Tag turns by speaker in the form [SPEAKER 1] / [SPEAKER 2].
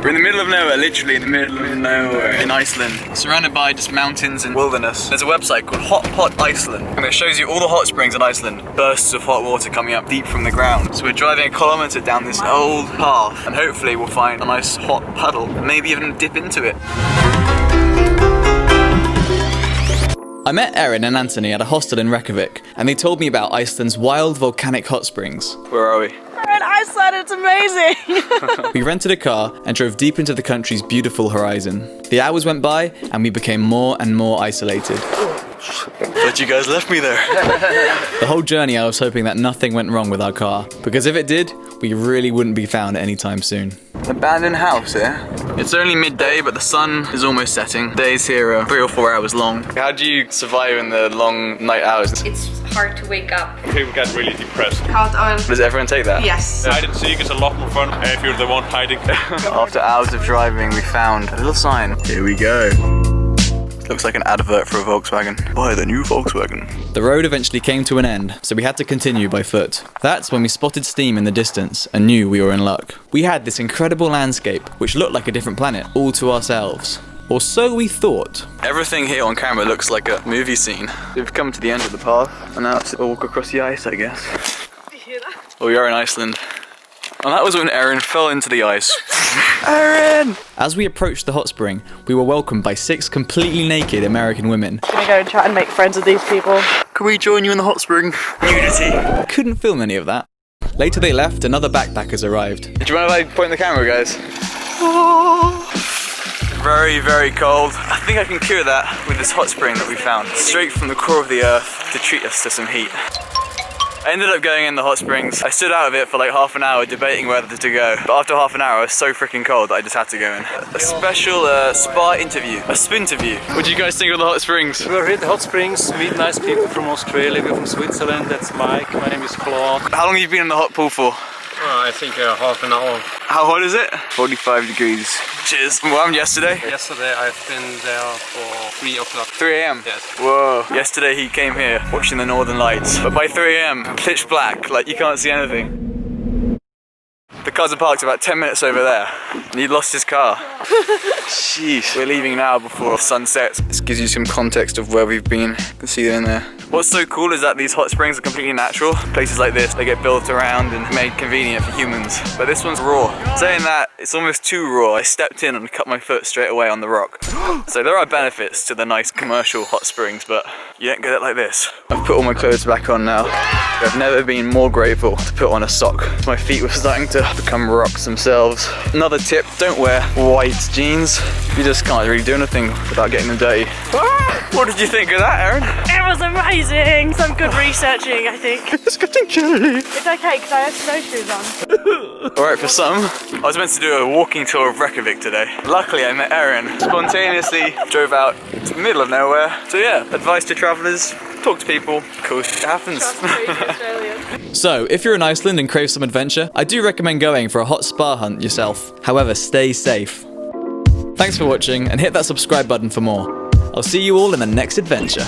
[SPEAKER 1] We're in the middle of nowhere, literally in the middle of nowhere in Iceland. Surrounded by just mountains and wilderness. There's a website called Hot Pot Iceland, and it shows you all the hot springs in Iceland. Bursts of hot water coming up deep from the ground. So we're driving a kilometre down this old path, and hopefully we'll find a nice hot puddle, and maybe even dip into it. I met Erin and Anthony at a hostel in Reykjavik, and they told me about Iceland's wild volcanic hot springs. Where are we?
[SPEAKER 2] We're in Iceland, it's amazing!
[SPEAKER 1] We rented a car and drove deep into the country's beautiful horizon. The hours went by, and we became more and more isolated. But you guys left me there. The whole journey I was hoping that nothing went wrong with our car, because if it did, we really wouldn't be found anytime soon. An abandoned house here. It's only midday, but the sun is almost setting. Days here are 3 or 4 hours long. How do you survive in the long night hours?
[SPEAKER 3] It's hard to wake up.
[SPEAKER 4] People get really depressed.
[SPEAKER 1] Does everyone take that?
[SPEAKER 3] Yes.
[SPEAKER 4] Hide and seek is a lot more fun if you're the one hiding.
[SPEAKER 1] After hours of driving, we found a little sign. Here we go. Looks like an advert for a Volkswagen. Buy the new Volkswagen. The road eventually came to an end, so we had to continue by foot. That's when we spotted steam in the distance and knew we were in luck. We had this incredible landscape, which looked like a different planet, all to ourselves. Or so we thought. Everything here on camera looks like a movie scene. We've come to the end of the path, and now it's a walk across the ice, I guess.
[SPEAKER 2] Do you hear that?
[SPEAKER 1] Well, we are in Iceland. And that was when Erin fell into the ice. Erin! As we approached the hot spring, we were welcomed by 6 completely naked American women.
[SPEAKER 2] I'm gonna go and try and make friends with these people.
[SPEAKER 1] Can we join you in the hot spring? Nudity. Couldn't film any of that. Later they left, and other backpackers arrived. Do you mind if I point the camera, guys? Very, very cold. I think I can cure that with this hot spring that we found. Straight from the core of the earth to treat us to some heat. I ended up going in the hot springs. I stood out of it for like half an hour debating whether to go. But after half an hour I was so freaking cold that I just had to go in. A special spa interview, a spin-terview. What do you guys think of the hot springs?
[SPEAKER 5] We're here at the hot springs, meet nice people from Australia, we're from Switzerland, that's Mike, my name is Claude.
[SPEAKER 1] How long have you been in the hot pool for?
[SPEAKER 5] I think half an hour.
[SPEAKER 1] How hot is it? 45 degrees. Cheers. Warm yesterday?
[SPEAKER 5] Yesterday I've been there for 3 o'clock.
[SPEAKER 1] 3 a.m?
[SPEAKER 5] Yes.
[SPEAKER 1] Whoa. Yesterday he came here watching the Northern Lights. But by 3 a.m, pitch black, like you can't see anything. The cars are parked about 10 minutes over there, and he lost his car. Jeez. We're leaving now before sunset. This gives you some context of where we've been. You can see them there. What's so cool is that these hot springs are completely natural. Places like this, they get built around and made convenient for humans. But this one's raw. Saying that, it's almost too raw. I stepped in and cut my foot straight away on the rock. So there are benefits to the nice commercial hot springs, but you don't get it like this. I've put all my clothes back on now. I've never been more grateful to put on a sock. My feet were starting to become rocks themselves. Another tip, don't wear white jeans. You just can't really do anything without getting them dirty. What did you think of that, Erin?
[SPEAKER 2] It was amazing! Some good researching, I think.
[SPEAKER 1] It's getting chilly.
[SPEAKER 2] It's okay, because I have snowshoes on.
[SPEAKER 1] Alright, for some, I was meant to do a walking tour of Reykjavik today. Luckily, I met Erin. Spontaneously drove out to the middle of nowhere. So yeah, advice to travellers, talk to people. Cool shit happens. So, if you're in Iceland and crave some adventure, I do recommend going for a hot spa hunt yourself. However, stay safe. Thanks for watching, and hit that subscribe button for more. I'll see you all in the next adventure.